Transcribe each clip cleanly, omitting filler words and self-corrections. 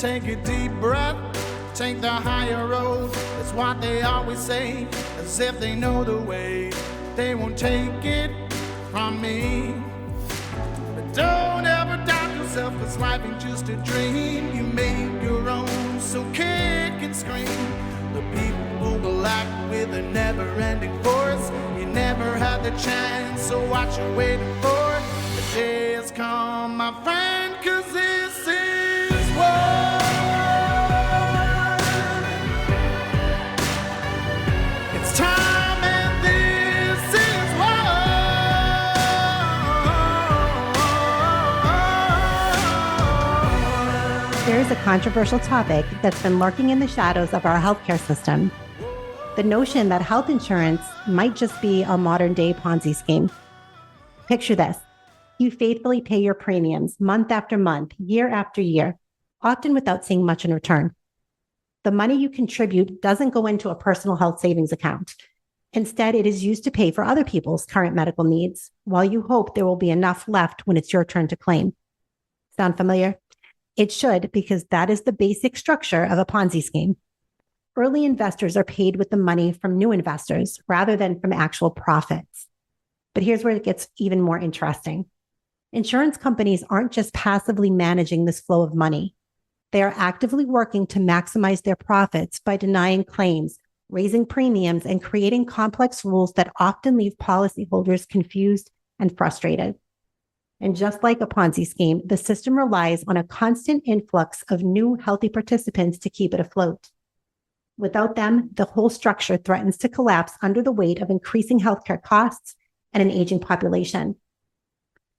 take a deep breath, take the higher road. That's what they always say, as if they know the way. They won't take it from me. But don't ever doubt yourself, 'cause life ain't just a dream. You make your own, so kick and scream. The people will act with a never-ending force. You never had the chance, so what you waiting for? The day has come, my friend, 'cause this is war. It's time and this is war. There is a controversial topic that's been lurking in the shadows of our healthcare system. The notion that health insurance might just be a modern-day Ponzi scheme. Picture this. You faithfully pay your premiums month after month, year after year, often without seeing much in return. The money you contribute doesn't go into a personal health savings account. Instead, it is used to pay for other people's current medical needs, while you hope there will be enough left when it's your turn to claim. Sound familiar? It should, because that is the basic structure of a Ponzi scheme. Early investors are paid with the money from new investors rather than from actual profits. But here's where it gets even more interesting. Insurance companies aren't just passively managing this flow of money. They are actively working to maximize their profits by denying claims, raising premiums, and creating complex rules that often leave policyholders confused and frustrated. And just like a Ponzi scheme, the system relies on a constant influx of new healthy participants to keep it afloat. Without them, the whole structure threatens to collapse under the weight of increasing healthcare costs and an aging population.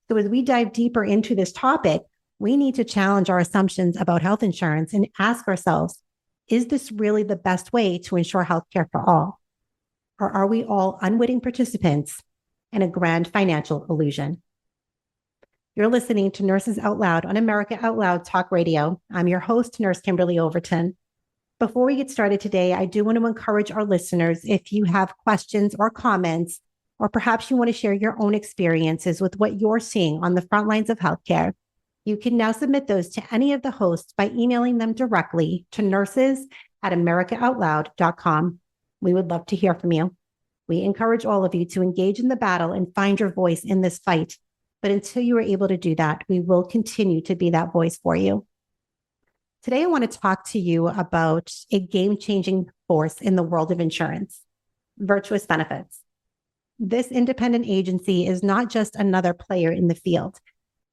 So as we dive deeper into this topic, we need to challenge our assumptions about health insurance and ask ourselves, is this really the best way to ensure healthcare for all? Or are we all unwitting participants in a grand financial illusion? You're listening to Nurses Out Loud on America Out Loud Talk Radio. I'm your host, Nurse Kimberly Overton. Before we get started today, I do want to encourage our listeners, if you have questions or comments, or perhaps you want to share your own experiences with what you're seeing on the front lines of healthcare, you can now submit those to any of the hosts by emailing them directly to nurses@americaoutloud.com. We would love to hear from you. We encourage all of you to engage in the battle and find your voice in this fight. But until you are able to do that, we will continue to be that voice for you. Today, I want to talk to you about a game-changing force in the world of insurance, Virtuous Benefits. This independent agency is not just another player in the field.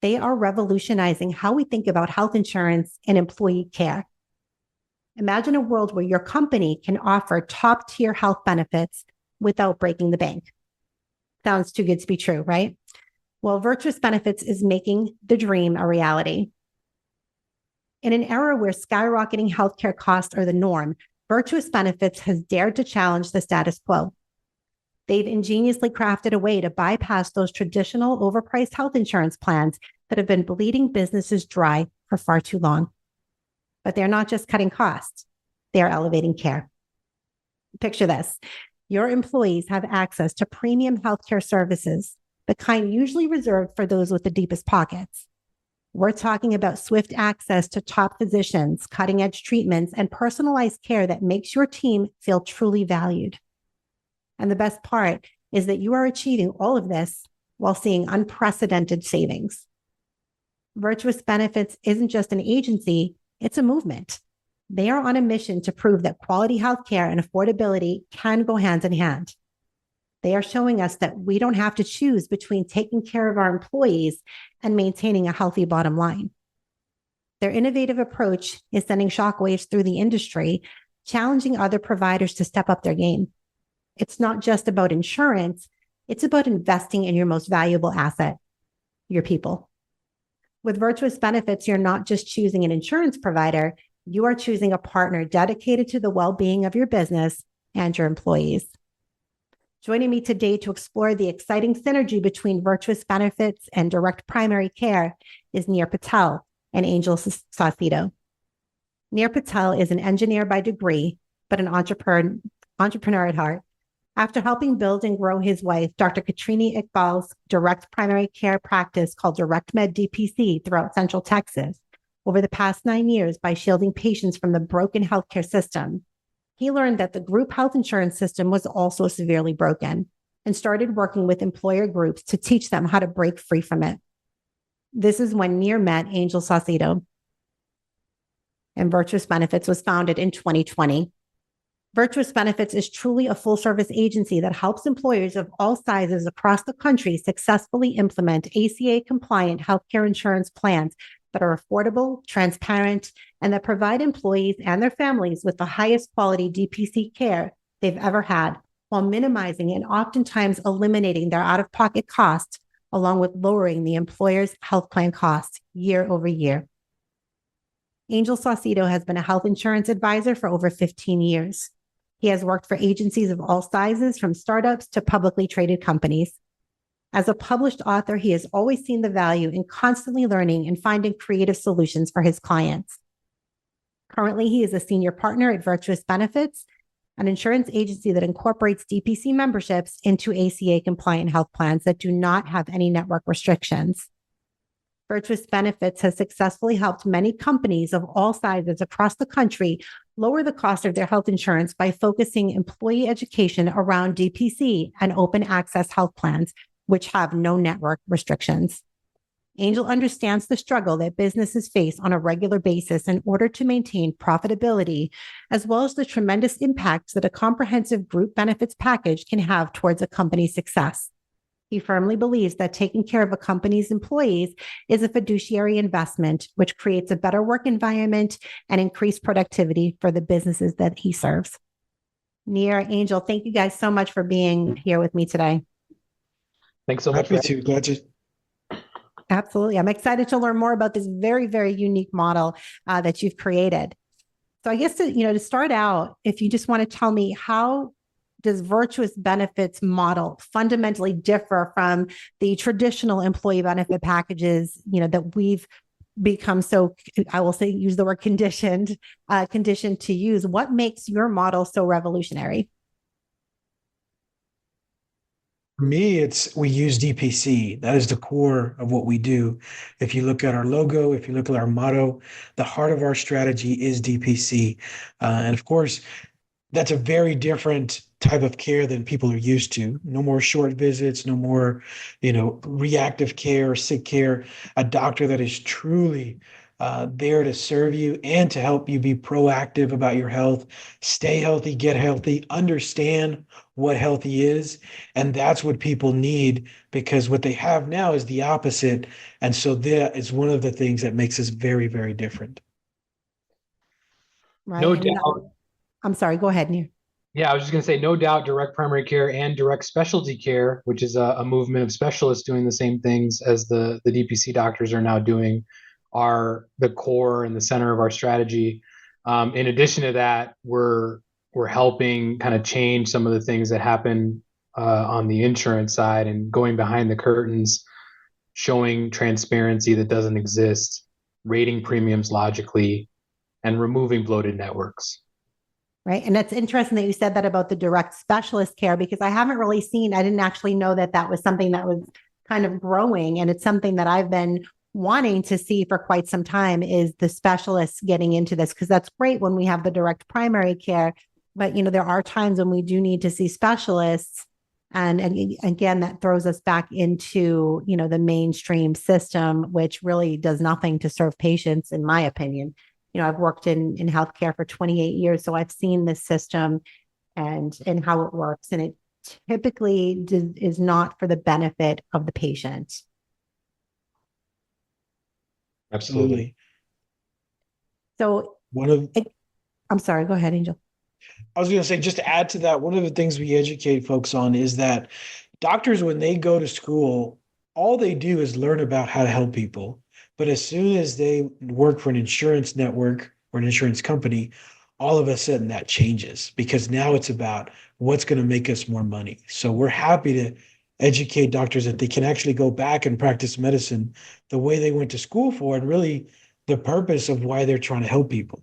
They are revolutionizing how we think about health insurance and employee care. Imagine a world where your company can offer top-tier health benefits without breaking the bank. Sounds too good to be true, right? Well, Virtuous Benefits is making the dream a reality. In an era where skyrocketing healthcare costs are the norm, Virtuous Benefits has dared to challenge the status quo. They've ingeniously crafted a way to bypass those traditional overpriced health insurance plans that have been bleeding businesses dry for far too long. But they're not just cutting costs, they are elevating care. Picture this. Your employees have access to premium healthcare services, the kind usually reserved for those with the deepest pockets. We're talking about swift access to top physicians, cutting-edge treatments, and personalized care that makes your team feel truly valued. And the best part is that you are achieving all of this while seeing unprecedented savings. Virtuous Benefits isn't just an agency, it's a movement. They are on a mission to prove that quality healthcare and affordability can go hand in hand. They are showing us that we don't have to choose between taking care of our employees and maintaining a healthy bottom line. Their innovative approach is sending shockwaves through the industry, challenging other providers to step up their game. It's not just about insurance, it's about investing in your most valuable asset, your people. With Virtuous Benefits, you're not just choosing an insurance provider, you are choosing a partner dedicated to the well-being of your business and your employees. Joining me today to explore the exciting synergy between Virtuous Benefits and direct primary care is Neer Patel and Angel Saucedo. Neer Patel is an engineer by degree, but an entrepreneur at heart. After helping build and grow his wife, Dr. Katrini Iqbal's direct primary care practice called DirectMed DPC throughout Central Texas, over the past 9 years by shielding patients from the broken healthcare system. He learned that the group health insurance system was also severely broken and started working with employer groups to teach them how to break free from it. This is when Near met Angel Saucedo, and Virtuous Benefits was founded in 2020. Virtuous Benefits is truly a full-service agency that helps employers of all sizes across the country successfully implement ACA-compliant healthcare insurance plans that are affordable, transparent, and that provide employees and their families with the highest quality DPC care they've ever had, while minimizing and oftentimes eliminating their out-of-pocket costs, along with lowering the employer's health plan costs year over year. Angel Saucedo has been a health insurance advisor for over 15 years. He has worked for agencies of all sizes, from startups to publicly traded companies. As a published author, he has always seen the value in constantly learning and finding creative solutions for his clients. Currently, he is a senior partner at Virtuous Benefits, an insurance agency that incorporates DPC memberships into ACA-compliant health plans that do not have any network restrictions. Virtuous Benefits has successfully helped many companies of all sizes across the country lower the cost of their health insurance by focusing employee education around DPC and open access health plans, which have no network restrictions. Angel understands the struggle that businesses face on a regular basis in order to maintain profitability, as well as the tremendous impacts that a comprehensive group benefits package can have towards a company's success. He firmly believes that taking care of a company's employees is a fiduciary investment, which creates a better work environment and increased productivity for the businesses that he serves. Near, Angel, thank you guys so much for being here with me today. Thanks so much. Happy to. Glad to. Absolutely. I'm excited to learn more about this very, very unique model that you've created. So I guess to start out, if you just want to tell me, how does Virtuous Benefits model fundamentally differ from the traditional employee benefit packages, that we've become so, I will say, use the word conditioned to use? What makes your model so revolutionary? For me, we use DPC. That is the core of what we do. If you look at our logo, if you look at our motto, the heart of our strategy is DPC. And of course, that's a very different type of care than people are used to. No more short visits, no more, reactive care or sick care. A doctor that is truly there to serve you and to help you be proactive about your health, stay healthy, get healthy, understand what healthy is. And that's what people need, because what they have now is the opposite. And so that is one of the things that makes us very, very different. Right. No doubt. I'm sorry, go ahead, Neer. Yeah, I was just going to say, no doubt, direct primary care and direct specialty care, which is a movement of specialists doing the same things as the DPC doctors are now doing, are the core and the center of our strategy. In addition to that, we're helping kind of change some of the things that happen on the insurance side and going behind the curtains, showing transparency that doesn't exist, rating premiums logically, and removing bloated networks. Right. And that's interesting that you said that about the direct specialist care, because I didn't actually know that was something that was kind of growing. And it's something that I've been wanting to see for quite some time, is the specialists getting into this, because that's great when we have the direct primary care. But, there are times when we do need to see specialists. And again, that throws us back into, the mainstream system, which really does nothing to serve patients, in my opinion. I've worked in healthcare for 28 years, so I've seen this system and how it works. And it typically is not for the benefit of the patient. Absolutely. So I'm sorry, go ahead, Angel. I was going to say, just to add to that, one of the things we educate folks on is that doctors, when they go to school, all they do is learn about how to help people. But as soon as they work for an insurance network or an insurance company, all of a sudden that changes, because now it's about what's going to make us more money. So we're happy to educate doctors that they can actually go back and practice medicine the way they went to school for, and really the purpose of why they're trying to help people.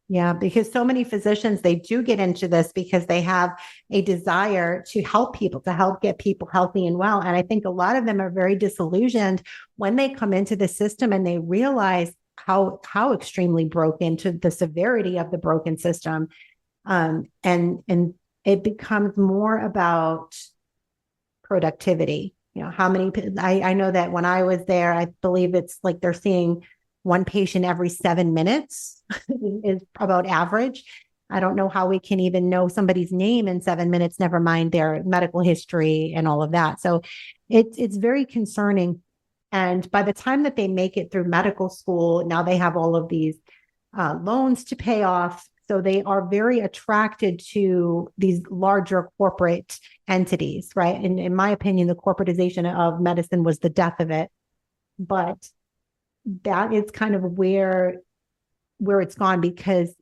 Yeah, because so many physicians, they do get into this because they have a desire to help people, to help get people healthy and well. And I think a lot of them are very disillusioned when they come into the system and they realize how extremely broken, to the severity of the broken system. And it becomes more about productivity. How many, I know that when I was there, I believe it's like they're seeing one patient every 7 minutes is about average. I don't know how we can even know somebody's name in 7 minutes, never mind their medical history and all of that. So it's very concerning. And by the time that they make it through medical school, now they have all of these loans to pay off. So they are very attracted to these larger corporate entities, right? And in my opinion, the corporatization of medicine was the death of it. But that is kind of where it's gone, because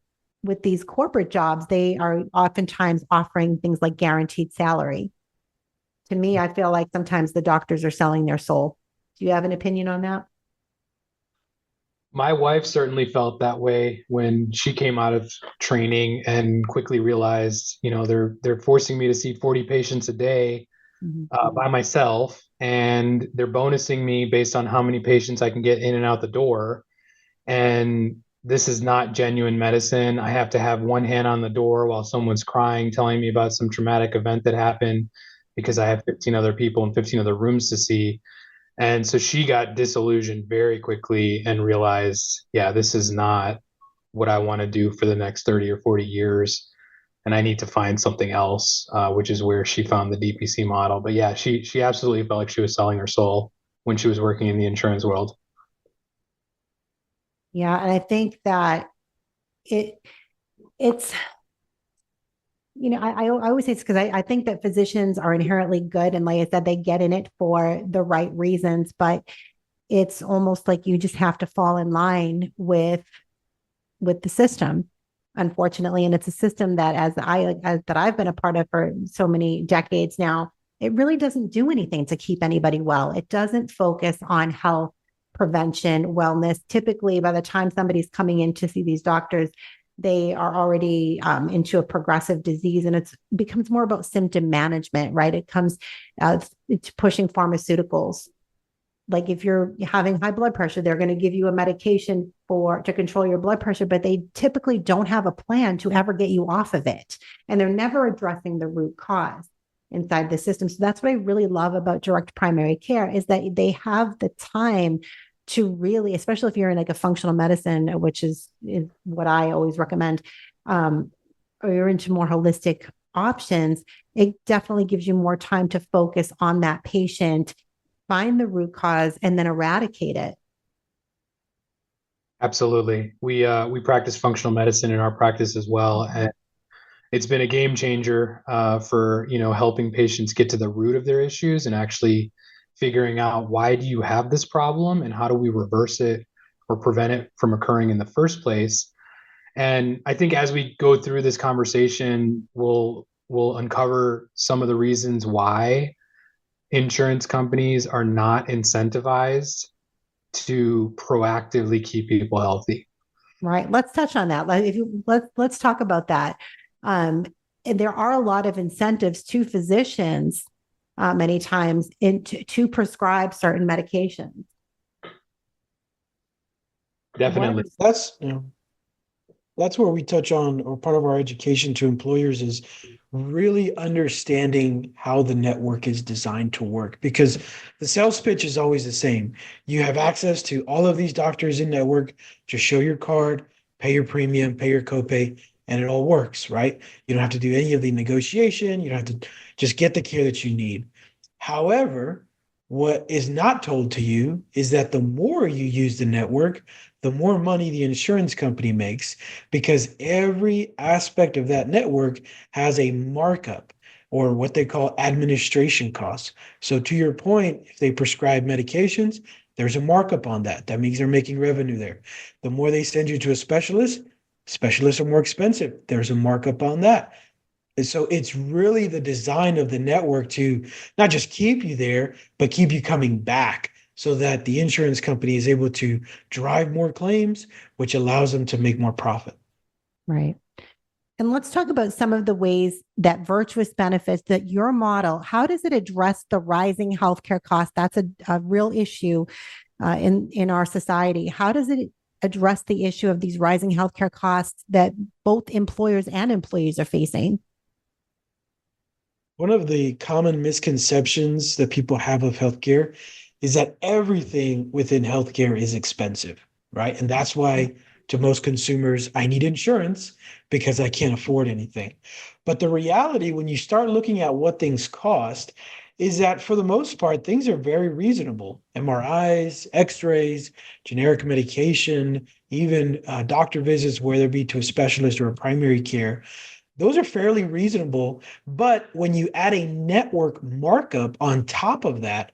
with these corporate jobs, they are oftentimes offering things like guaranteed salary. To me, I feel like sometimes the doctors are selling their soul. Do you have an opinion on that? My wife certainly felt that way when she came out of training and quickly realized, they're forcing me to see 40 patients a day by myself, and they're bonusing me based on how many patients I can get in and out the door. And this is not genuine medicine. I have to have one hand on the door while someone's crying, telling me about some traumatic event that happened because I have 15 other people and 15 other rooms to see. And so she got disillusioned very quickly and realized, yeah, this is not what I want to do for the next 30 or 40 years. And I need to find something else, which is where she found the DPC model. But yeah, she absolutely felt like she was selling her soul when she was working in the insurance world. Yeah. And I think that it's, I always say it's because I think that physicians are inherently good. And like I said, they get in it for the right reasons, but it's almost like you just have to fall in line with the system, unfortunately. And it's a system that that I've been a part of for so many decades now, it really doesn't do anything to keep anybody well. It doesn't focus on health, prevention, wellness. Typically, by the time somebody's coming in to see these doctors, they are already into a progressive disease, and it becomes more about symptom management, right? It comes it's pushing pharmaceuticals. Like if you're having high blood pressure, they're going to give you a medication to control your blood pressure, but they typically don't have a plan to ever get you off of it. And they're never addressing the root cause inside the system. So that's what I really love about direct primary care, is that they have the time to really, especially if you're in like a functional medicine, which is what I always recommend, or you're into more holistic options, it definitely gives you more time to focus on that patient, find the root cause, and then eradicate it. Absolutely. We practice functional medicine in our practice as well. And it's been a game changer for, helping patients get to the root of their issues and actually figuring out, why do you have this problem and how do we reverse it or prevent it from occurring in the first place? And I think as we go through this conversation, we'll uncover some of the reasons why insurance companies are not incentivized to proactively keep people healthy. Right. Let's touch on that. Let's talk about that. And there are a lot of incentives to physicians many times to prescribe certain medications. Definitely. That's where we touch on, or part of our education to employers is really understanding how the network is designed to work, because the sales pitch is always the same. You have access to all of these doctors in network. Just show your card, pay your premium, pay your copay, and it all works, right? You don't have to do any of the negotiation. You don't have to, just get the care that you need. However, what is not told to you is that the more you use the network, the more money the insurance company makes, because every aspect of that network has a markup, or what they call administration costs. So to your point, if they prescribe medications, there's a markup on that. That means they're making revenue there. The more they send you to a specialist, specialists are more expensive. There's a markup on that. And so it's really the design of the network to not just keep you there, but keep you coming back, so that the insurance company is able to drive more claims, which allows them to make more profit. Right. And let's talk about some of the ways that Virtuous Benefits, that your model, how does it address the rising healthcare costs? That's a real issue in our society. How does it address the issue of these rising healthcare costs that both employers and employees are facing? One of the common misconceptions that people have of healthcare is that everything within healthcare is expensive, right? And that's why, to most consumers, I need insurance because I can't afford anything. But the reality, when you start looking at what things cost, is that for the most part, things are very reasonable. MRIs, x-rays, generic medication, even doctor visits, whether it be to a specialist or a primary care, those are fairly reasonable. But when you add a network markup on top of that,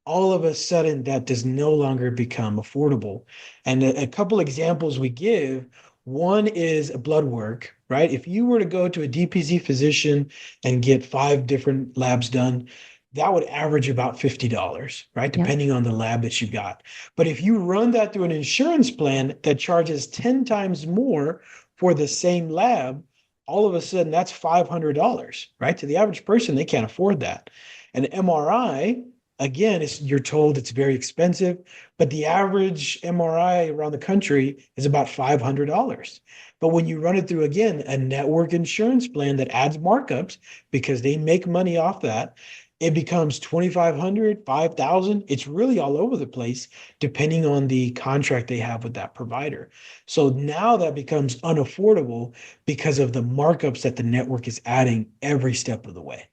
all of a sudden that does no longer become affordable. And a couple examples we give, one is blood work, right? If you were to go to a DPC physician and get 5 different labs done, that would average about $50, right? Yeah. Depending on the lab that you got. But if you run that through an insurance plan that charges 10 times more for the same lab, all of a sudden that's $500, right? To the average person, they can't afford that. An MRI, again, you're told it's very expensive, but the average MRI around the country is about $500. But when you run it through, again, a network insurance plan that adds markups because they make money off that, it becomes 2,500, 5,000. It's really all over the place, depending on the contract they have with that provider. So now that becomes unaffordable because of the markups that the network is adding every step of the way.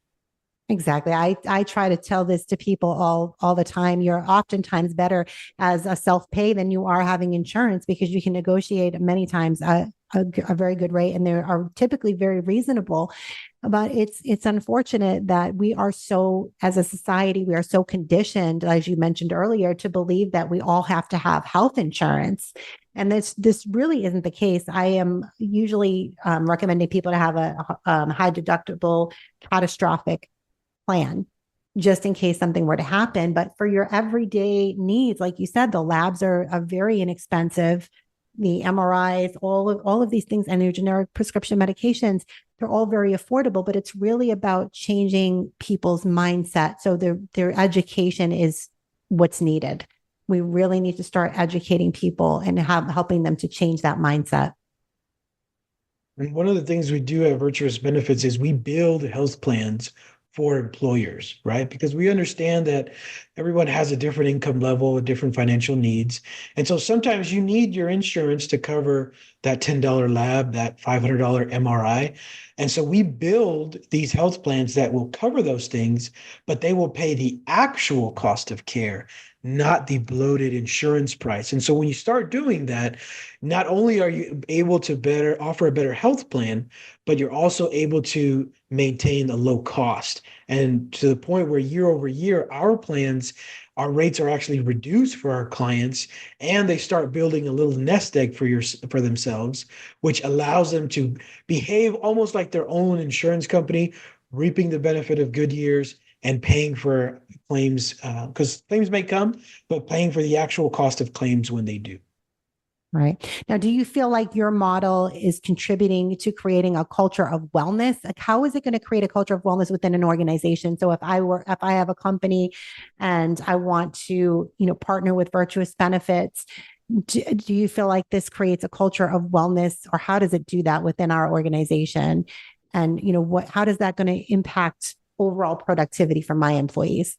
Exactly. I try to tell this to people all the time. You're oftentimes better as a self-pay than you are having insurance, because you can negotiate many times a very good rate, and they are typically very reasonable. But it's unfortunate that we are so, as a society, we are so conditioned, as you mentioned earlier, to believe that we all have to have health insurance. And this really isn't the case. I am usually recommending people to have a high deductible catastrophic plan, just in case something were to happen. But for your everyday needs, like you said, the labs are very inexpensive. The MRIs, all of these things, and your generic prescription medications, they're all very affordable. But it's really about changing people's mindset. So their education is what's needed. We really need to start educating people and helping them to change that mindset. And one of the things we do at Virtuous Benefits is we build health plans for employers, right? Because we understand that everyone has a different income level, different financial needs. And so sometimes you need your insurance to cover that $10 lab, that $500 MRI. And so we build these health plans that will cover those things, but they will pay the actual cost of care, not the bloated insurance price. And so when you start doing that, not only are you able to better offer a better health plan, but you're also able to maintain a low cost. And to the point where year over year, our rates are actually reduced for our clients, and they start building a little nest egg for themselves, which allows them to behave almost like their own insurance company, reaping the benefit of good years and paying for claims, because claims may come, but paying for the actual cost of claims when they do. Right. Now, do you feel like your model is contributing to creating a culture of wellness? Like, how is it going to create a culture of wellness within an organization? So if I have a company and I want to, partner with Virtuous Benefits, do you feel like this creates a culture of wellness, or how does it do that within our organization? And, how does that going to impact overall productivity for my employees?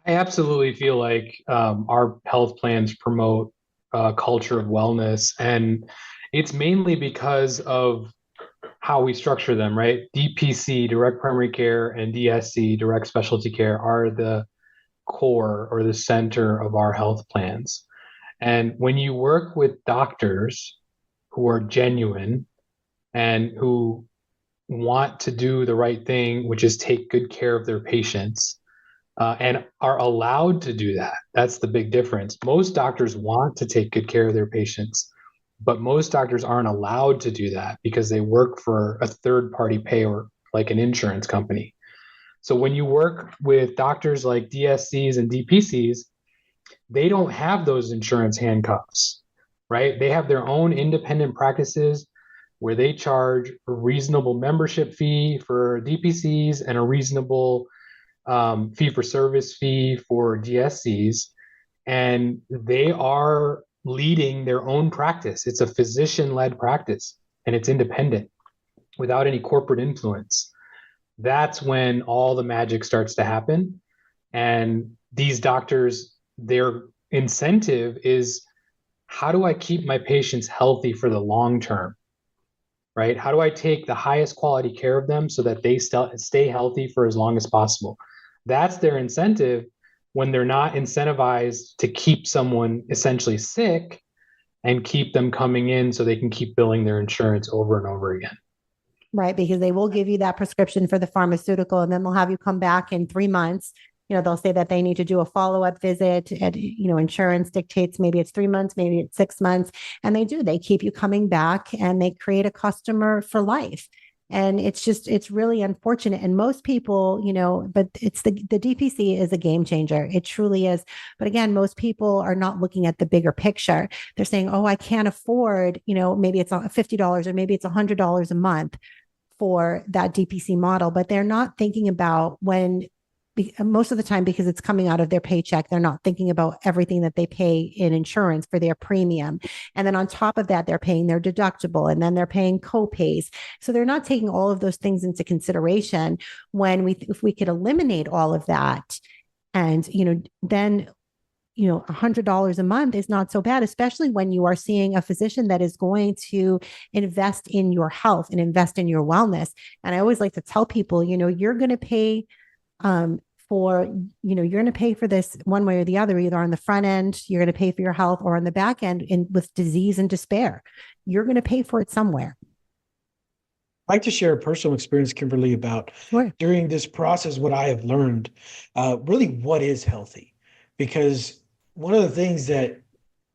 I absolutely feel like our health plans promote a culture of wellness, and it's mainly because of how we structure them, right? DPC, direct primary care, and DSC, direct specialty care, are the core or the center of our health plans. And when you work with doctors who are genuine and who want to do the right thing, which is take good care of their patients, and are allowed to do that. That's the big difference. Most doctors want to take good care of their patients, but most doctors aren't allowed to do that because they work for a third party payer like an insurance company. So when you work with doctors like DSCs and DPCs, they don't have those insurance handcuffs, right? They have their own independent practices where they charge a reasonable membership fee for DPCs and a reasonable fee for service fee for DSCs, and they are leading their own practice. It's a physician-led practice, and it's independent without any corporate influence. That's when all the magic starts to happen. And these doctors, their incentive is, how do I keep my patients healthy for the long term? Right? How do I take the highest quality care of them so that they stay healthy for as long as possible? That's their incentive when they're not incentivized to keep someone essentially sick and keep them coming in so they can keep billing their insurance over and over again. Right, because they will give you that prescription for the pharmaceutical, and then they'll have you come back in 3 months. They'll say that they need to do a follow-up visit, and insurance dictates maybe it's 3 months, maybe it's 6 months, and they do. They keep you coming back, and they create a customer for life. And it's really unfortunate. And most people, but it's the DPC is a game changer. It truly is. But again, most people are not looking at the bigger picture. They're saying, oh, I can't afford, maybe it's $50 or maybe it's $100 a month for that DPC model, but they're not thinking about most of the time, because it's coming out of their paycheck, they're not thinking about everything that they pay in insurance for their premium. And then on top of that, they're paying their deductible, and then they're paying co-pays. So they're not taking all of those things into consideration if we could eliminate all of that. And, then $100 a month is not so bad, especially when you are seeing a physician that is going to invest in your health and invest in your wellness. And I always like to tell people, you're going to pay you're going to pay for this one way or the other, either on the front end, you're going to pay for your health, or on the back end with disease and despair. You're going to pay for it somewhere. I'd like to share a personal experience, Kimberly, about during this process, what I have learned, really what is healthy. Because one of the things that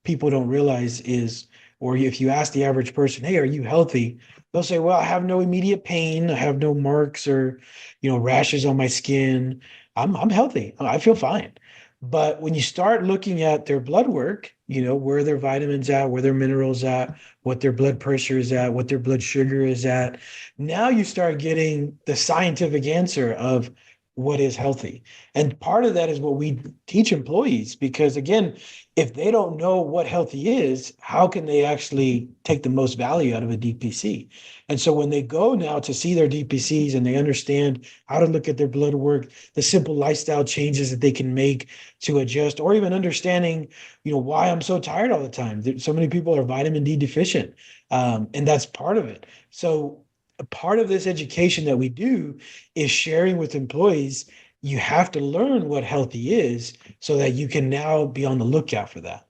people don't realize is, or if you ask the average person, hey, are you healthy? They'll say, well, I have no immediate pain. I have no marks or, rashes on my skin. I'm healthy. I feel fine. But when you start looking at their blood work, where their vitamins at, where their minerals at, what their blood pressure is at, what their blood sugar is at, now you start getting the scientific answer of what is healthy. And part of that is what we teach employees, because again, if they don't know what healthy is, how can they actually take the most value out of a DPC? And so when they go now to see their DPCs and they understand how to look at their blood work, the simple lifestyle changes that they can make to adjust, or even understanding, why I'm so tired all the time. So many people are vitamin D deficient, and that's part of it. So a part of this education that we do is sharing with employees. You have to learn what healthy is so that you can now be on the lookout for that.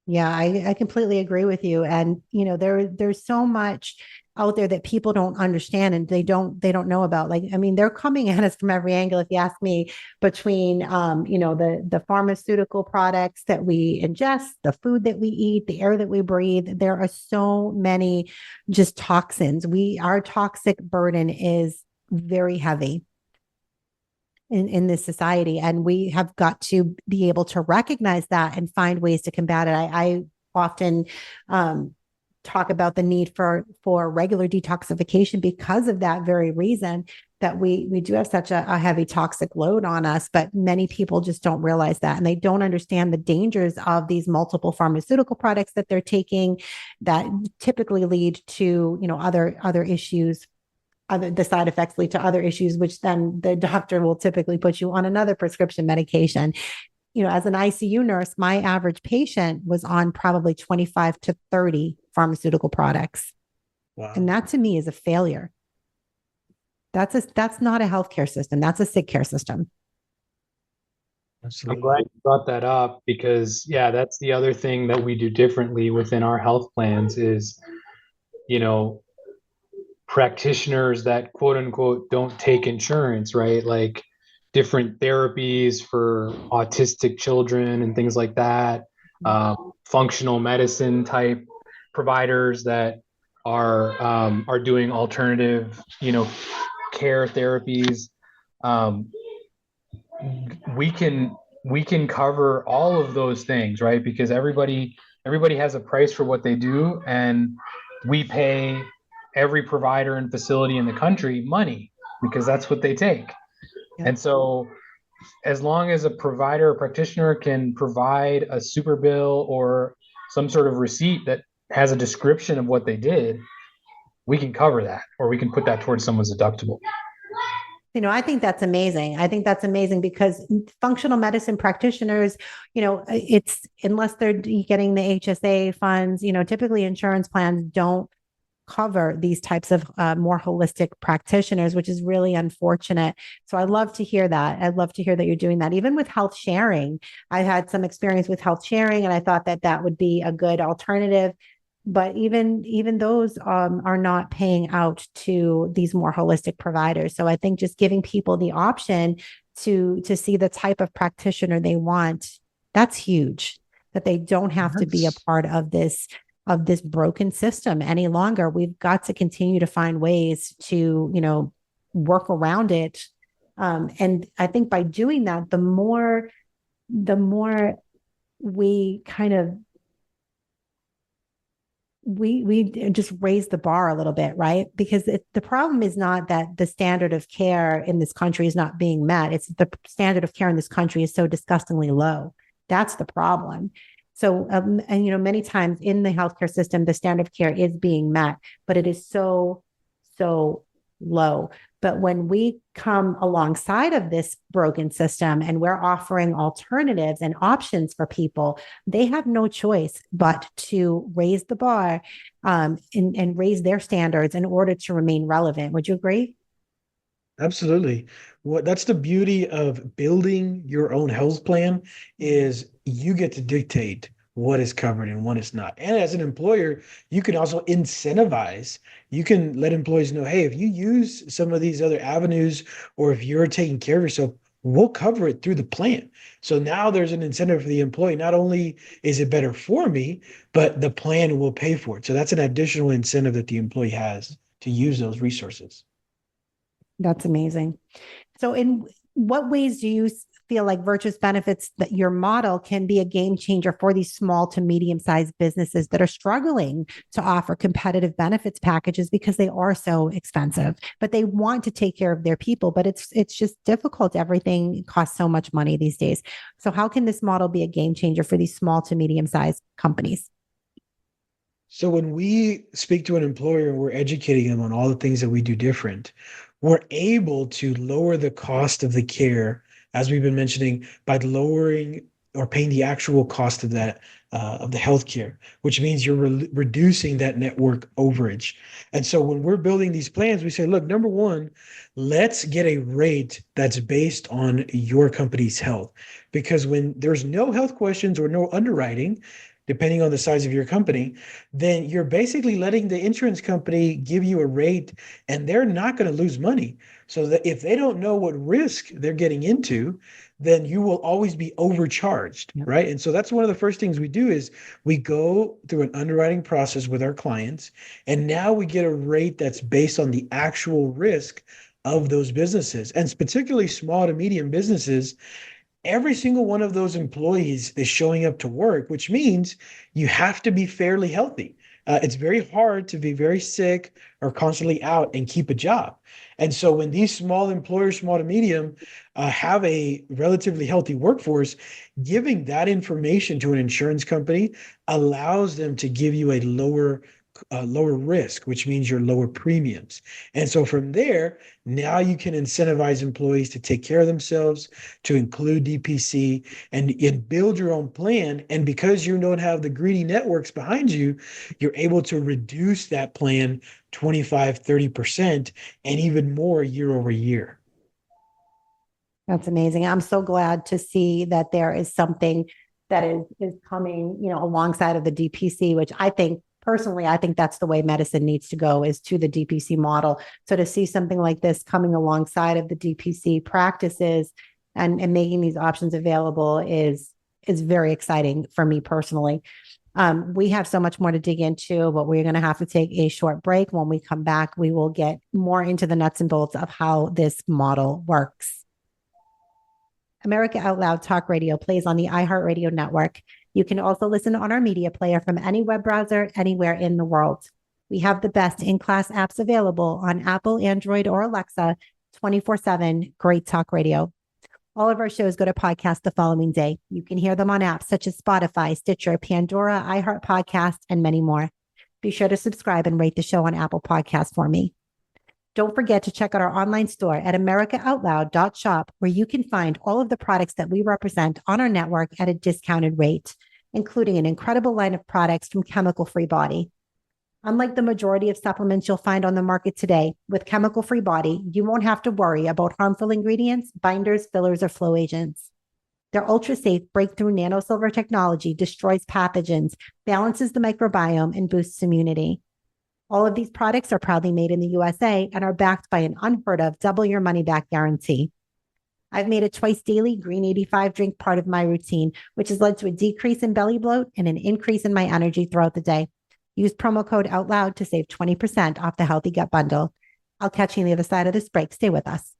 Yeah, I completely agree with you. And, there's so much out there that people don't understand and they don't know about. They're coming at us from every angle, if you ask me, between, the pharmaceutical products that we ingest, the food that we eat, the air that we breathe. There are so many just toxins. Our toxic burden is very heavy in this society. And we have got to be able to recognize that and find ways to combat it. I often talk about the need for regular detoxification because of that very reason, that we do have such a heavy toxic load on us, but many people just don't realize that. And they don't understand the dangers of these multiple pharmaceutical products that they're taking that typically lead to, other issues. The side effects lead to other issues, which then the doctor will typically put you on another prescription medication. As an ICU nurse, my average patient was on probably 25 to 30 pharmaceutical products. Wow. And that to me is a failure. That's not a healthcare system. That's a sick care system. Absolutely. I'm glad you brought that up, because that's the other thing that we do differently within our health plans is, practitioners that quote unquote don't take insurance, right? Like different therapies for autistic children and things like that, functional medicine type providers that are doing alternative, care therapies. We can cover all of those things, right? Because everybody has a price for what they do, and we pay every provider and facility in the country money because that's what they take. Yeah. And so as long as a provider or practitioner can provide a super bill or some sort of receipt that has a description of what they did, we can cover that, or we can put that towards someone's deductible. I think that's amazing. I think that's amazing because functional medicine practitioners, it's unless they're getting the HSA funds, typically insurance plans don't cover these types of more holistic practitioners, which is really unfortunate. So I love to hear that. I'd love to hear that you're doing that. Even with health sharing, I had some experience with health sharing, and I thought that would be a good alternative. But even those are not paying out to these more holistic providers. So I think just giving people the option to see the type of practitioner they want, that's huge. That they don't have to be a part of this broken system any longer. We've got to continue to find ways to work around it. And I think by doing that, the more we kind of we just raise the bar a little bit, right? Because the problem is not that the standard of care in this country is not being met. It's the standard of care in this country is so disgustingly low. That's the problem. So, and many times in the healthcare system, the standard of care is being met, but it is so low. But when we come alongside of this broken system and we're offering alternatives and options for people, they have no choice but to raise the bar and raise their standards in order to remain relevant. Would you agree? Absolutely. That's the beauty of building your own health plan is you get to dictate what is covered and what is not. And as an employer, you can also incentivize. You can let employees know, hey, if you use some of these other avenues, or if you're taking care of yourself, we'll cover it through the plan. So now there's an incentive for the employee. Not only is it better for me, but the plan will pay for it. So that's an additional incentive that the employee has to use those resources. That's amazing. So in what ways do you feel like Virtuous Benefits, that your model can be a game changer for these small to medium-sized businesses that are struggling to offer competitive benefits packages because they are so expensive, but they want to take care of their people, but it's just difficult. Everything costs so much money these days. So how can this model be a game changer for these small to medium-sized companies? So when we speak to an employer and we're educating them on all the things that we do different, we're able to lower the cost of the care, as we've been mentioning, by lowering or paying the actual cost of that of the healthcare, which means you're reducing that network overage. And so when we're building these plans, we say, look, number one, let's get a rate that's based on your company's health. Because when there's no health questions or no underwriting, depending on the size of your company, then you're basically letting the insurance company give you a rate, and they're not going to lose money. So that if they don't know what risk they're getting into, then you will always be overcharged, right? And so that's one of the first things we do is we go through an underwriting process with our clients, and now we get a rate that's based on the actual risk of those businesses, and particularly small to medium businesses. Every single one of those employees is showing up to work, which means you have to be fairly healthy. It's very hard to be very sick or constantly out and keep a job. And so when these small employers, small to medium, have a relatively healthy workforce, giving that information to an insurance company allows them to give you a lower risk, which means your lower premiums. And so from there, now you can incentivize employees to take care of themselves, to include DPC, and build your own plan. And because you don't have the greedy networks behind you, you're able to reduce that plan 25, 30%, and even more year over year. That's amazing. I'm so glad to see that there is something that is coming, alongside of the DPC, which personally, I think that's the way medicine needs to go, is to the DPC model. So to see something like this coming alongside of the DPC practices and making these options available is very exciting for me personally. We have so much more to dig into, but we're going to have to take a short break. When we come back, we will get more into the nuts and bolts of how this model works. America Out Loud Talk Radio plays on the iHeartRadio network. You can also listen on our media player from any web browser anywhere in the world. We have the best in-class apps available on Apple, Android, or Alexa 24/7. Great talk radio. All of our shows go to podcast the following day. You can hear them on apps such as Spotify, Stitcher, Pandora, iHeart Podcast, and many more. Be sure to subscribe and rate the show on Apple Podcasts for me. Don't forget to check out our online store at americaoutloud.shop, where you can find all of the products that we represent on our network at a discounted rate, including an incredible line of products from Chemical Free Body. Unlike the majority of supplements you'll find on the market today, with Chemical Free Body, you won't have to worry about harmful ingredients, binders, fillers, or flow agents. Their ultra-safe breakthrough nanosilver technology destroys pathogens, balances the microbiome, and boosts immunity. All of these products are proudly made in the USA and are backed by an unheard of double your money back guarantee. I've made a twice daily Green 85 drink part of my routine, which has led to a decrease in belly bloat and an increase in my energy throughout the day. Use promo code OUTLOUD to save 20% off the Healthy Gut Bundle. I'll catch you on the other side of this break. Stay with us.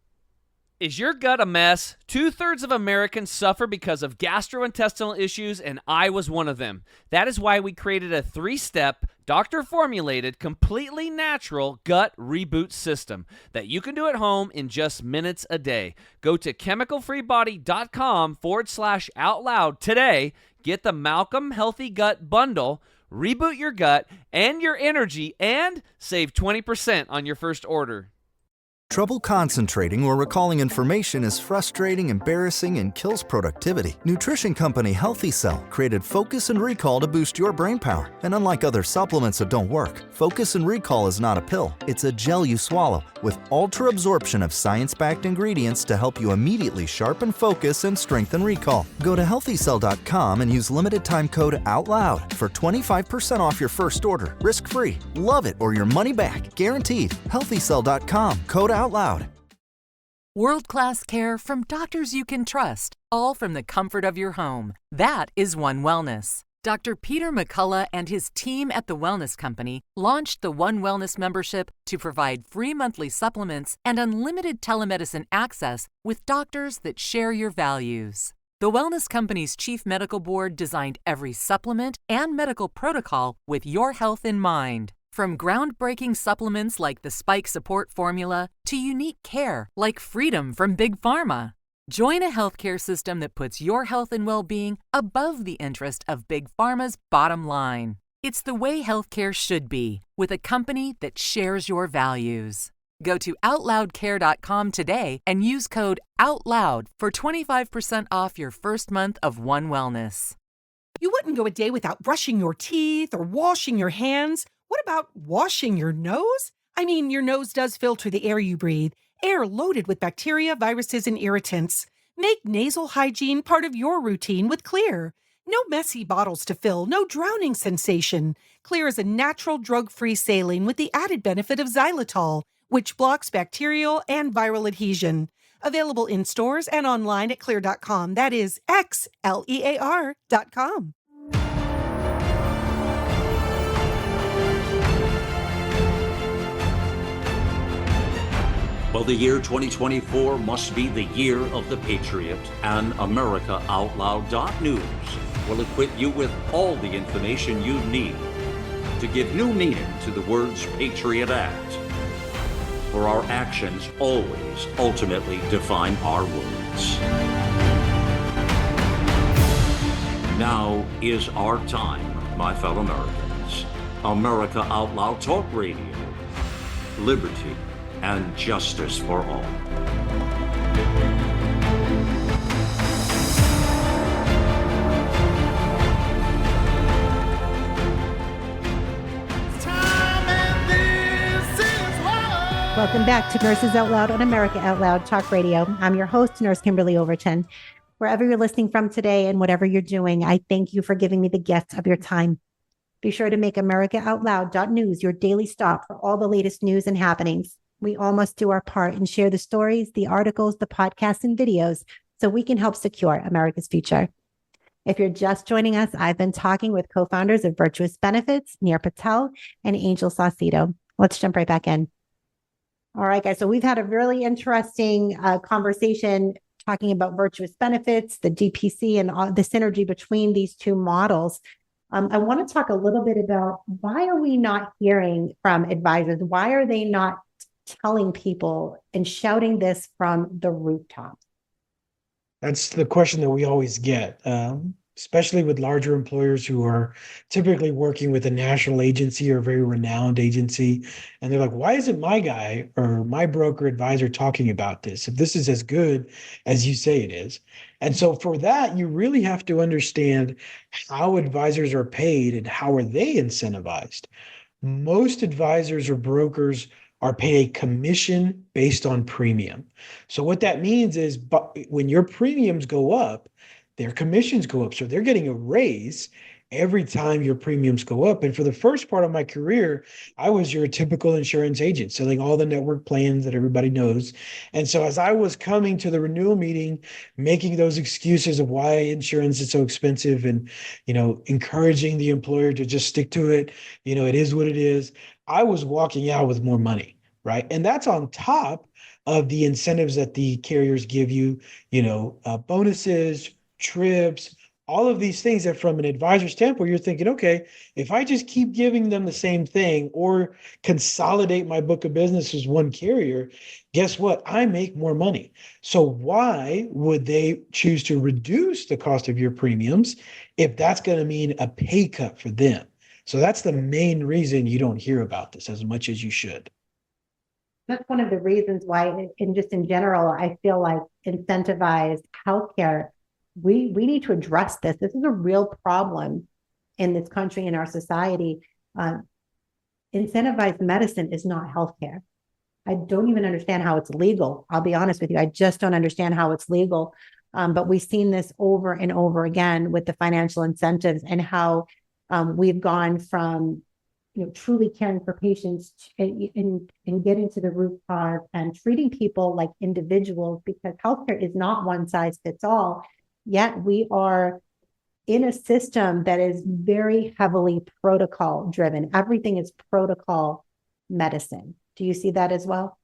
Is your gut a mess? 2/3 of Americans suffer because of gastrointestinal issues, and I was one of them. That is why we created a 3-step, doctor-formulated, completely natural gut reboot system that you can do at home in just minutes a day. Go to chemicalfreebody.com/outloud today. Get the Malcolm Healthy Gut Bundle, reboot your gut and your energy, and save 20% on your first order. Trouble concentrating or recalling information is frustrating, embarrassing, and kills productivity. Nutrition company Healthy Cell created Focus and Recall to boost your brain power. And unlike other supplements that don't work, Focus and Recall is not a pill. It's a gel you swallow with ultra absorption of science-backed ingredients to help you immediately sharpen focus and strengthen recall. Go to healthycell.com and use limited time code OUTLOUD for 25% off your first order. Risk-free. Love it or your money back. Guaranteed. Healthycell.com. Code OUTLOUD. World-class care from doctors you can trust, all from the comfort of your home. That is One Wellness. Dr. Peter McCullough and his team at The Wellness Company launched the One Wellness membership to provide free monthly supplements and unlimited telemedicine access with doctors that share your values. The Wellness Company's Chief Medical Board designed every supplement and medical protocol with your health in mind. From groundbreaking supplements like the Spike Support Formula to unique care like Freedom from Big Pharma. Join a healthcare system that puts your health and well-being above the interest of Big Pharma's bottom line. It's the way healthcare should be, with a company that shares your values. Go to OutLoudCare.com today and use code OUTLOUD for 25% off your first month of One Wellness. You wouldn't go a day without brushing your teeth or washing your hands. What about washing your nose? I mean, your nose does filter the air you breathe, air loaded with bacteria, viruses, and irritants. Make nasal hygiene part of your routine with Clear. No messy bottles to fill, no drowning sensation. Clear is a natural drug-free saline with the added benefit of xylitol, which blocks bacterial and viral adhesion. Available in stores and online at Clear.com. That is XLEAR.com. Well, the year 2024 must be the year of the Patriot, and AmericaOutloud.news will equip you with all the information you need to give new meaning to the words Patriot Act. For our actions always ultimately define our words. Now is our time, my fellow Americans. America Out Loud Talk Radio. Liberty and justice for all. Welcome back to Nurses Out Loud on America Out Loud Talk Radio. I'm your host, Nurse Kimberly Overton. Wherever you're listening from today and whatever you're doing, I thank you for giving me the gift of your time. Be sure to make AmericaOutloud.news your daily stop for all the latest news and happenings. We all must do our part and share the stories, the articles, the podcasts, and videos so we can help secure America's future. If you're just joining us, I've been talking with co-founders of Virtuous Benefits, Nir Patel and Angel Saucedo. Let's jump right back in. All right, guys. So we've had a really interesting conversation talking about Virtuous Benefits, the DPC, and the synergy between these two models. I want to talk a little bit about why are we not hearing from advisors? Why are they not telling people and shouting this from the rooftop? That's the question that we always get, especially with larger employers who are typically working with a national agency or a very renowned agency. And they're like, why isn't my guy or my broker advisor talking about this if this is as good as you say it is? And so for that, you really have to understand how advisors are paid and how are they incentivized. Most advisors or brokers are paid a commission based on premium. So what that means is, but when your premiums go up, their commissions go up. So they're getting a raise every time your premiums go up. And for the first part of my career, I was your typical insurance agent selling all the network plans that everybody knows. And so as I was coming to the renewal meeting, making those excuses of why insurance is so expensive and, encouraging the employer to just stick to it, it is what it is. I was walking out with more money, right? And that's on top of the incentives that the carriers give you, bonuses, trips, all of these things that from an advisor standpoint, you're thinking, okay, if I just keep giving them the same thing or consolidate my book of business as one carrier, guess what? I make more money. So why would they choose to reduce the cost of your premiums if that's going to mean a pay cut for them? So that's the main reason you don't hear about this as much as you should. That's one of the reasons why, in general, I feel like incentivized healthcare, we need to address this. This is a real problem in this country, in our society. Incentivized medicine is not healthcare. I don't even understand how it's legal. I'll be honest with you. I just don't understand how it's legal. But we've seen this over and over again with the financial incentives and how we've gone from truly caring for patients and getting to the root cause and treating people like individuals, because healthcare is not one size fits all. Yet we are in a system that is very heavily protocol driven. Everything is protocol medicine. Do you see that as well?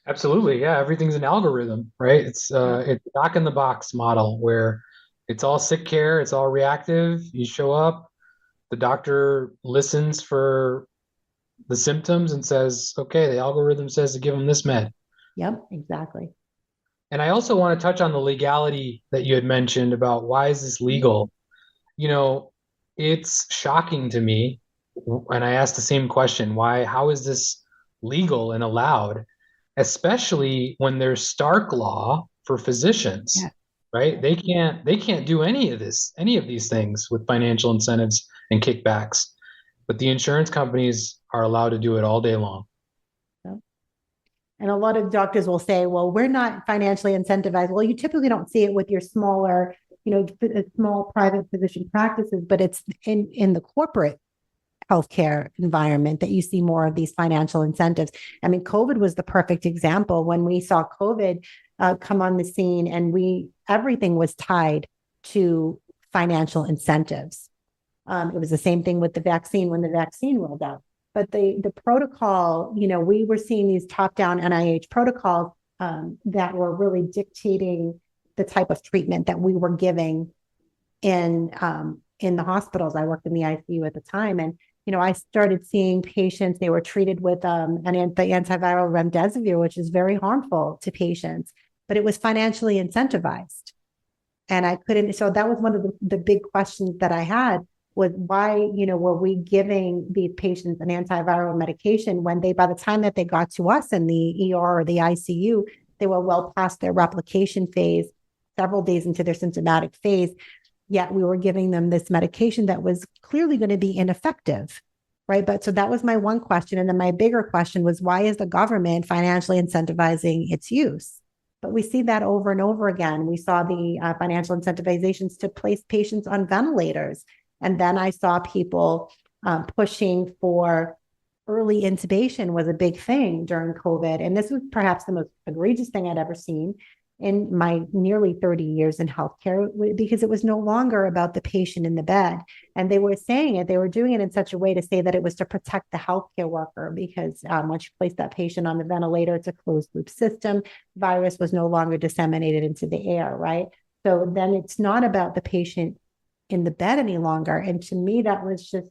Absolutely. Yeah. Everything's an algorithm, right? It's a doc in the box model where it's all sick care. It's all reactive. You show up, the doctor listens for the symptoms and says, okay, the algorithm says to give them this med. Yep, exactly. And I also want to touch on the legality that you had mentioned about why is this legal? It's shocking to me. And I asked the same question, how is this legal and allowed, especially when there's stark law for physicians, right? They can't do any of these things with financial incentives and kickbacks, but the insurance companies are allowed to do it all day long. And a lot of doctors will say, well, we're not financially incentivized. Well, you typically don't see it with your smaller, small private physician practices, but it's in the corporate healthcare environment that you see more of these financial incentives. I mean, COVID was the perfect example when we saw COVID come on the scene, and everything was tied to financial incentives. It was the same thing with the vaccine when the vaccine rolled out. But the protocol, we were seeing these top-down NIH protocols that were really dictating the type of treatment that we were giving in the hospitals. I worked in the ICU at the time, and I started seeing patients. They were treated with the antiviral remdesivir, which is very harmful to patients, but it was financially incentivized, and I couldn't. So that was one of the big questions that I had. Was why, were we giving these patients an antiviral medication when by the time that they got to us in the ER or the ICU, they were well past their replication phase, several days into their symptomatic phase, yet we were giving them this medication that was clearly going to be ineffective, right? But so that was my one question. And then my bigger question was, why is the government financially incentivizing its use? But we see that over and over again. We saw the financial incentivizations to place patients on ventilators. And then I saw people pushing for early intubation was a big thing during COVID. And this was perhaps the most egregious thing I'd ever seen in my nearly 30 years in healthcare, because it was no longer about the patient in the bed. And they were doing it in such a way to say that it was to protect the healthcare worker, because once you place that patient on the ventilator, it's a closed loop system. Virus was no longer disseminated into the air, right? So then it's not about the patient in the bed any longer. And to me, that was just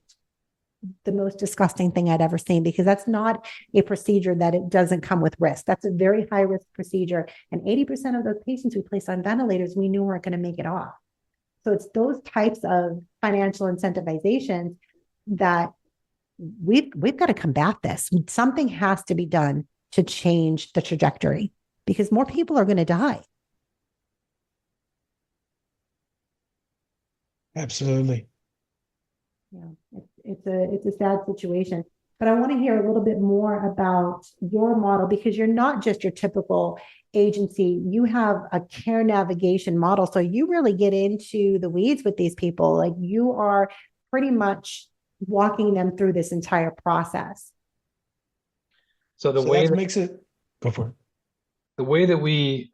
the most disgusting thing I'd ever seen, because that's not a procedure that it doesn't come with risk. That's a very high risk procedure. And 80% of those patients we placed on ventilators, we knew weren't going to make it off. So it's those types of financial incentivizations that we've got to combat this. Something has to be done to change the trajectory, because more people are going to die. Absolutely. Yeah, it's a sad situation. But I want to hear a little bit more about your model, because you're not just your typical agency. You have a care navigation model. So you really get into the weeds with these people. Like, you are pretty much walking them through this entire process. So the So way that makes it, go for it. the way that we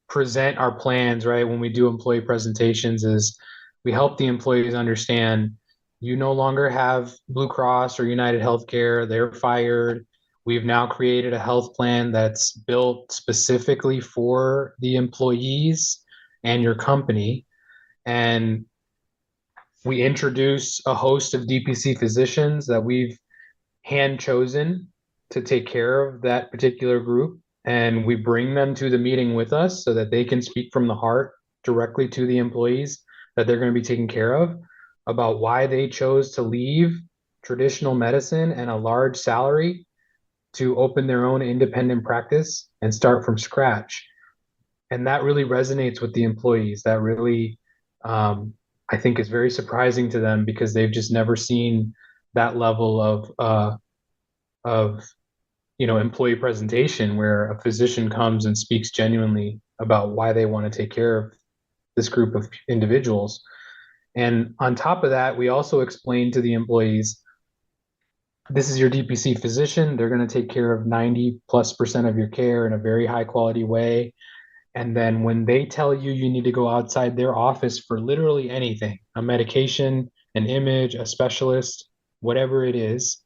present our plans, right, when we do employee presentations, is we help the employees understand you no longer have Blue Cross or United Healthcare. They're fired. We've now created a health plan that's built specifically for the employees and your company. And we introduce a host of DPC physicians that we've hand chosen to take care of that particular group. And we bring them to the meeting with us so that they can speak from the heart directly to the employees that they're going to be taking care of, about why they chose to leave traditional medicine and a large salary to open their own independent practice and start from scratch. And that really resonates with the employees. That really, I think, is very surprising to them, because they've just never seen that level of employee presentation, where a physician comes and speaks genuinely about why they want to take care of this group of individuals. And on top of that, we also explain to the employees, this is your DPC physician. They're going to take care of 90+% of your care in a very high quality way. And then when they tell you you need to go outside their office for literally anything, a medication, an image, a specialist, whatever it is,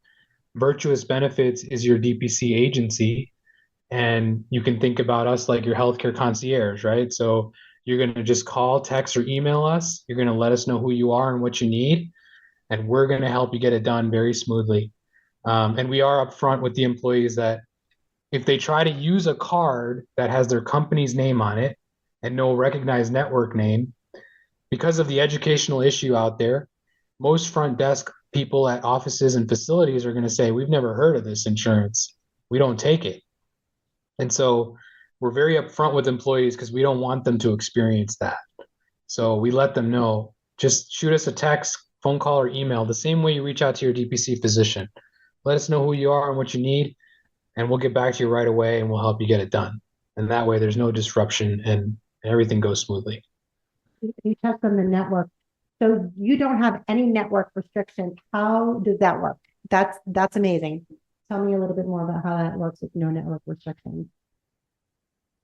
Virtuous Benefits is your DPC agency. And you can think about us like your healthcare concierge, right? So you're going to just call, text, or email us. You're going to let us know who you are and what you need, and we're going to help you get it done very smoothly. And we are upfront with the employees that if they try to use a card that has their company's name on it and no recognized network name, because of the educational issue out there, most front desk people at offices and facilities are going to say, we've never heard of this insurance. We don't take it. And so we're very upfront with employees, because we don't want them to experience that. So we let them know, just shoot us a text, phone call, or email, the same way you reach out to your DPC physician. Let us know who you are and what you need, and we'll get back to you right away, and we'll help you get it done. And that way there's no disruption and everything goes smoothly. You touched on the network. So you don't have any network restrictions. How does that work? That's amazing. Tell me a little bit more about how that works with no network restrictions.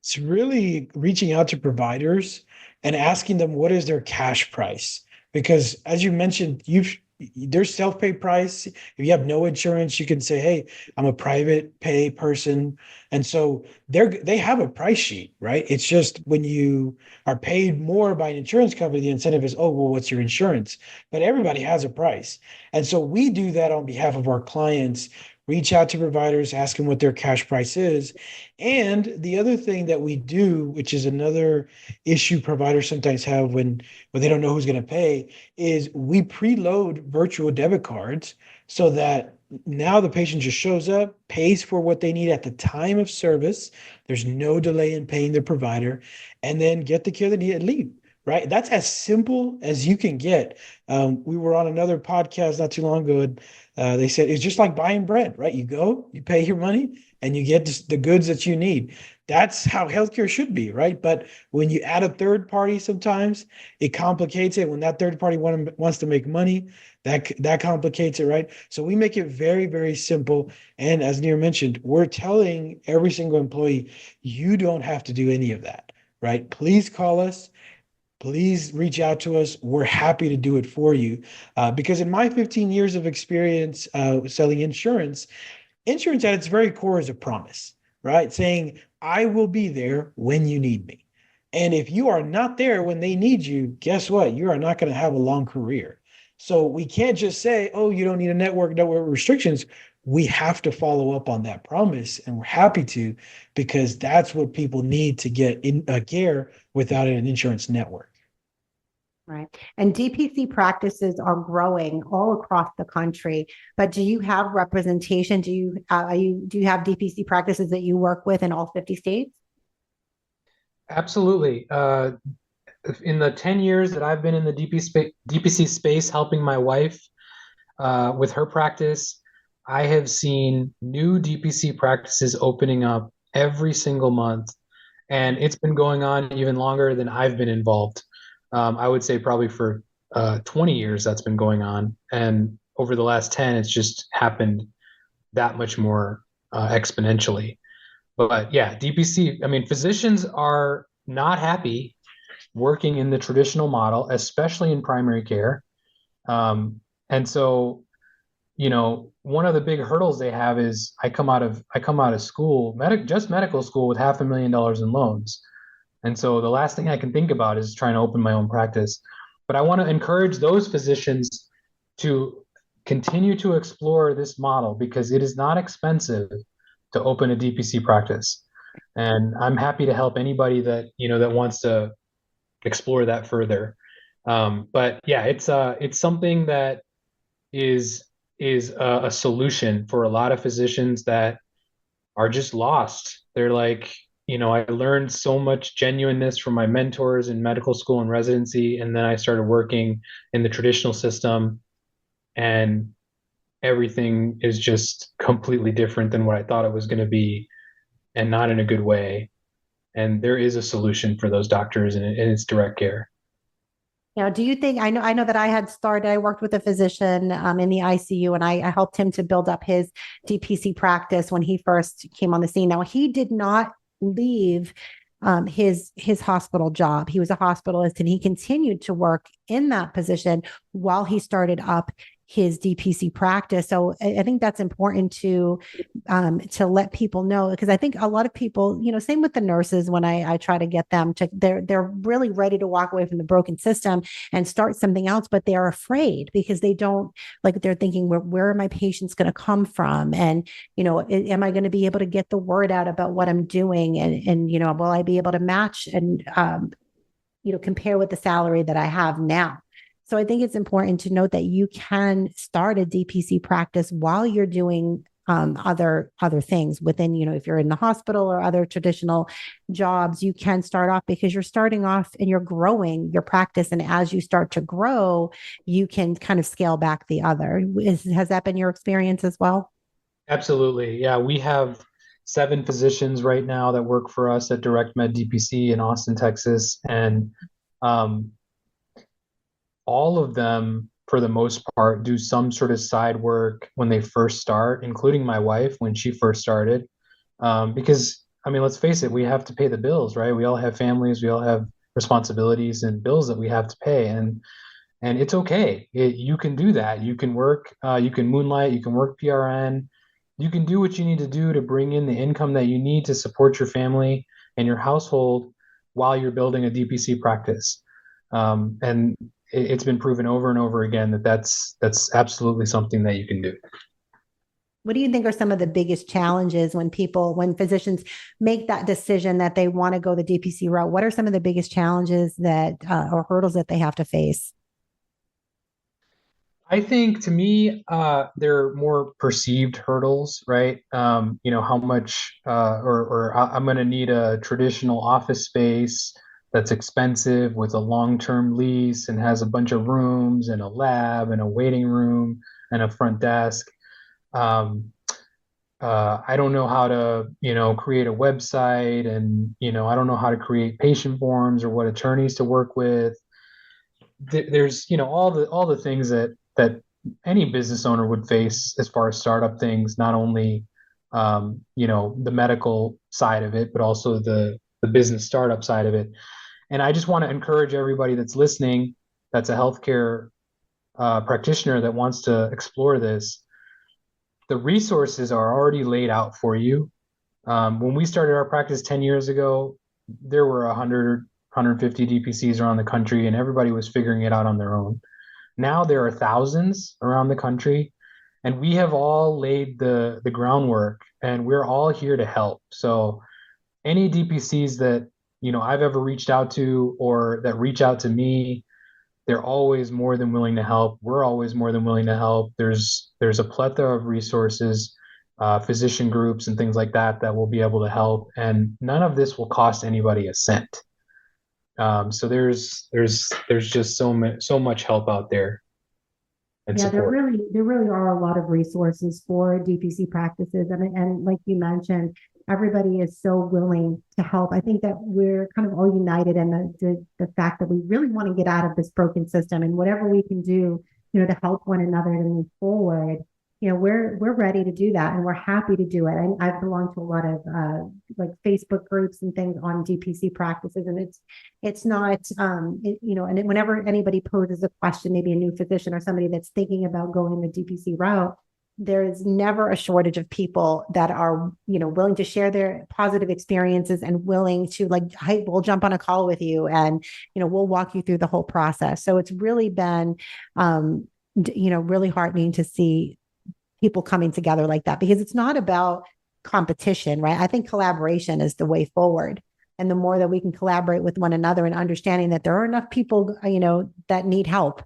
It's really reaching out to providers and asking them what is their cash price. Because as you mentioned, there's self-pay price. If you have no insurance, you can say, hey, I'm a private pay person. And so they have a price sheet, right? It's just when you are paid more by an insurance company, the incentive is, oh, well, what's your insurance? But everybody has a price. And so we do that on behalf of our clients. Reach out to providers, ask them what their cash price is. And the other thing that we do, which is another issue providers sometimes have when they don't know who's going to pay, is we preload virtual debit cards so that now the patient just shows up, pays for what they need at the time of service. There's no delay in paying the provider, and then get the care they need and leave. Right? That's as simple as you can get. We were on another podcast not too long ago, and they said it's just like buying bread, right? You go, you pay your money, and you get the goods that you need. That's how healthcare should be, right? But when you add a third party, sometimes it complicates it. When that third party wants to make money, that complicates it, right? So we make it very, very simple. And as Nir mentioned, we're telling every single employee, you don't have to do any of that, right? Please call us. Please reach out to us. We're happy to do it for you. Because in my 15 years of experience selling insurance at its very core is a promise, right? Saying, I will be there when you need me. And if you are not there when they need you, guess what? You are not going to have a long career. So we can't just say, oh, you don't need a network, no restrictions. We have to follow up on that promise, and we're happy to, because that's what people need to get in care without an insurance network. Right. And DPC practices are growing all across the country, but do you have representation? Do you have DPC practices that you work with in all 50 states? Absolutely. In the 10 years that I've been in the DPC space helping my wife with her practice, I have seen new DPC practices opening up every single month. And it's been going on even longer than I've been involved. I would say probably for 20 years that's been going on. And over the last 10, it's just happened that much more exponentially. But yeah, DPC, I mean, physicians are not happy working in the traditional model, especially in primary care. And so, one of the big hurdles they have is I come out of school, medical school, with $500,000 in loans. And so the last thing I can think about is trying to open my own practice. But I want to encourage those physicians to continue to explore this model, because it is not expensive to open a DPC practice. And I'm happy to help anybody that, that wants to explore that further. But yeah, it's something that is a solution for a lot of physicians that are just lost. They're like, I learned so much genuineness from my mentors in medical school and residency, and then I started working in the traditional system, and everything is just completely different than what I thought it was going to be, and not in a good way. And there is a solution for those doctors, and it's direct care. Now, do you think, I know that I worked with a physician in the ICU, and I helped him to build up his DPC practice when he first came on the scene. Now, he did not leave his hospital job. He was a hospitalist, and he continued to work in that position while he started up his DPC practice. So I think that's important to let people know, because I think a lot of people, same with the nurses, when I try to get them to, they're really ready to walk away from the broken system and start something else, but they're afraid because they don't, like, they're thinking, where are my patients going to come from? And, am I going to be able to get the word out about what I'm doing? And will I be able to match and, compare with the salary that I have now? So I think it's important to note that you can start a DPC practice while you're doing other things within, if you're in the hospital or other traditional jobs, you can start off, because you're starting off and you're growing your practice. And as you start to grow, you can kind of scale back the other. Has that been your experience as well? Absolutely. Yeah, we have 7 physicians right now that work for us at Direct Med DPC in Austin, Texas. And all of them, for the most part, do some sort of side work when they first start, including my wife when she first started. Because, I mean, let's face it, we have to pay the bills, right? We all have families, we all have responsibilities and bills that we have to pay. And it's okay. You can do that. You can work, you can moonlight, you can work PRN. You can do what you need to do to bring in the income that you need to support your family and your household while you're building a DPC practice. And it's been proven over and over again that that's absolutely something that you can do. What do you think are some of the biggest challenges when physicians make that decision that they want to go the DPC route? What are some of the biggest challenges that or hurdles that they have to face? I think, to me, there are more perceived hurdles, right? How much, or I'm going to need a traditional office space that's expensive with a long-term lease and has a bunch of rooms and a lab and a waiting room and a front desk. I don't know how to, create a website, and, I don't know how to create patient forms or what attorneys to work with. There's, all the things that any business owner would face as far as startup things, not only, the medical side of it, but also the business startup side of it. And I just want to encourage everybody that's listening, that's a healthcare practitioner that wants to explore this. The resources are already laid out for you. When we started our practice 10 years ago, there were 100, 150 DPCs around the country, and everybody was figuring it out on their own. Now there are thousands around the country, and we have all laid the groundwork, and we're all here to help. So any DPCs that I've ever reached out to or that reach out to me, they're always more than willing to help. We're always more than willing to help. There's a plethora of resources, physician groups and things like that that will be able to help, and none of this will cost anybody a cent. So there's just so much help out there and Yeah, support. there really are a lot of resources for DPC practices, and like you mentioned, everybody is so willing to help. I think that we're kind of all united in the fact that we really want to get out of this broken system, and whatever we can do, to help one another to move forward. We're ready to do that, and we're happy to do it. And I've belonged to a lot of like Facebook groups and things on DPC practices, and it's not and whenever anybody poses a question, maybe a new physician or somebody that's thinking about going the DPC route, there is never a shortage of people that are willing to share their positive experiences and willing to, like, hey, we'll jump on a call with you, and we'll walk you through the whole process. So it's really been really heartening to see people coming together like that, because it's not about competition, right? I think collaboration is the way forward. And the more that we can collaborate with one another and understanding that there are enough people, that need help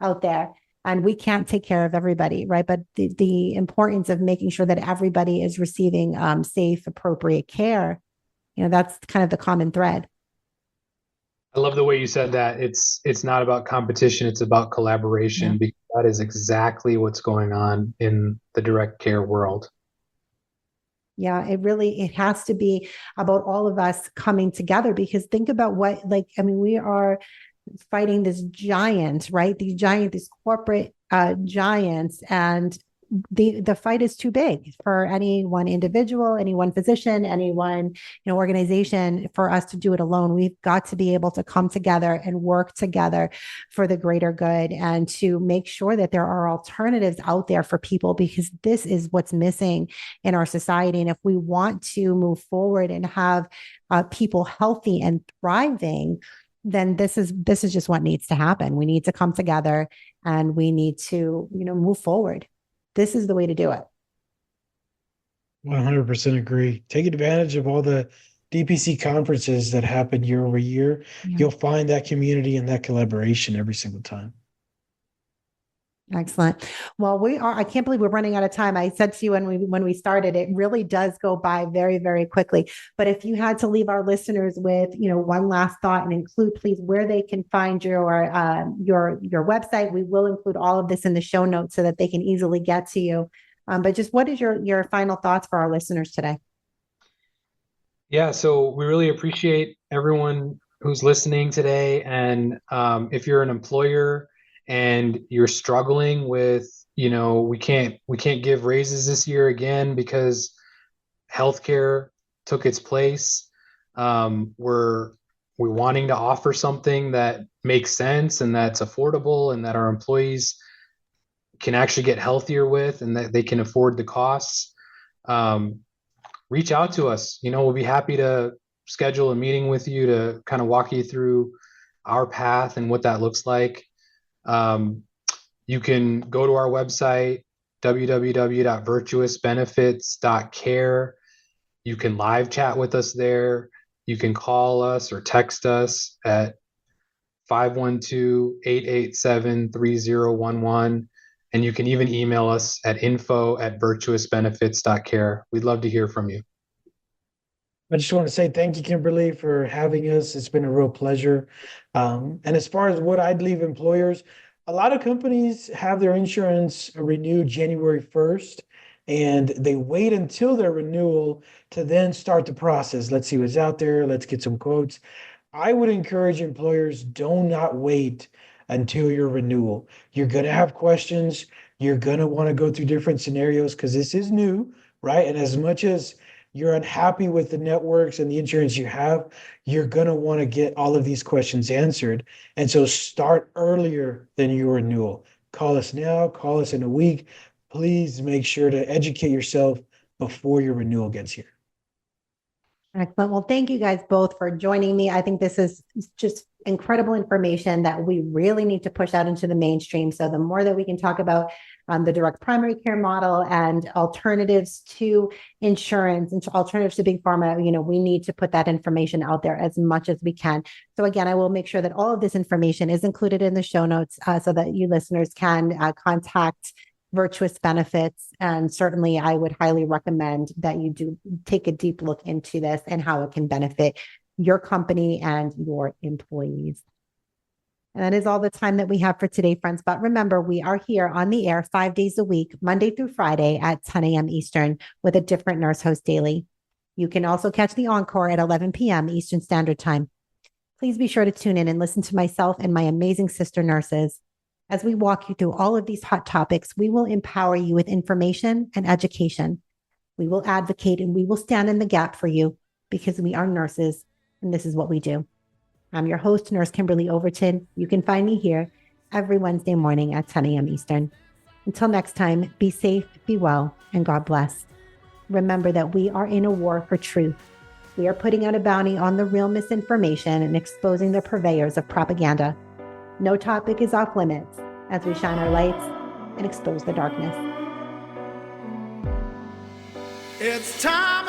out there, and we can't take care of everybody, right? But the importance of making sure that everybody is receiving safe, appropriate care, that's kind of the common thread. I love the way you said that. It's not about competition, it's about collaboration, Yeah. because that is exactly what's going on in the direct care world. Yeah, it has to be about all of us coming together, because think about we are fighting this giant, right? These corporate giants, and the fight is too big for any one individual, any one physician, any one organization for us to do it alone. We've got to be able to come together and work together for the greater good, and to make sure that there are alternatives out there for people, because this is what's missing in our society. And if we want to move forward and have people healthy and thriving, then this is just what needs to happen. We need to come together, and we need to move forward. This is the way to do it. 100% agree. Take advantage of all the DPC conferences that happen year over year. Yeah. You'll find that community and that collaboration every single time. Excellent. Well, I can't believe we're running out of time. I said to you when we started, it really does go by very, very quickly. But if you had to leave our listeners with, one last thought, and include, please, where they can find your website. We will include all of this in the show notes so that they can easily get to you. But just what is your final thoughts for our listeners today? Yeah, so we really appreciate everyone who's listening today. And if you're an employer and you're struggling with, we can't give raises this year again because healthcare took its place. We're wanting to offer something that makes sense and that's affordable and that our employees can actually get healthier with, and that they can afford the costs. Reach out to us. We'll be happy to schedule a meeting with you to kind of walk you through our path and what that looks like. You can go to our website, www.virtuousbenefits.care. You can live chat with us there. You can call us or text us at 512-887-3011. And you can even email us at info@virtuousbenefits.care. We'd love to hear from you. I just want to say thank you, Kimberly, for having us. It's been a real pleasure. And as far as what I'd leave employers, a lot of companies have their insurance renewed January 1st, and they wait until their renewal to then start the process. Let's see what's out there. Let's get some quotes. I would encourage employers, do not wait until your renewal. You're going to have questions. You're going to want to go through different scenarios because this is new, right? And as much as you're unhappy with the networks and the insurance you have, you're going to want to get all of these questions answered. And so start earlier than your renewal. Call us now, call us in a week. Please make sure to educate yourself before your renewal gets here. Excellent. Well, thank you guys both for joining me. I think this is just incredible information that we really need to push out into the mainstream. So the more that we can talk about the direct primary care model and alternatives to insurance and alternatives to big pharma, we need to put that information out there as much as we can. So again, I will make sure that all of this information is included in the show notes so that you listeners can contact Virtuous Benefits. And certainly I would highly recommend that you do take a deep look into this and how it can benefit your company and your employees. And that is all the time that we have for today, friends. But remember, we are here on the air 5 days a week, Monday through Friday at 10 a.m. Eastern with a different nurse host daily. You can also catch the encore at 11 p.m. Eastern Standard Time. Please be sure to tune in and listen to myself and my amazing sister nurses. As we walk you through all of these hot topics, we will empower you with information and education. We will advocate and we will stand in the gap for you because we are nurses and this is what we do. I'm your host, Nurse Kimberly Overton. You can find me here every Wednesday morning at 10 a.m. Eastern. Until next time, be safe, be well, and God bless. Remember that we are in a war for truth. We are putting out a bounty on the real misinformation and exposing the purveyors of propaganda. No topic is off limits as we shine our lights and expose the darkness. It's time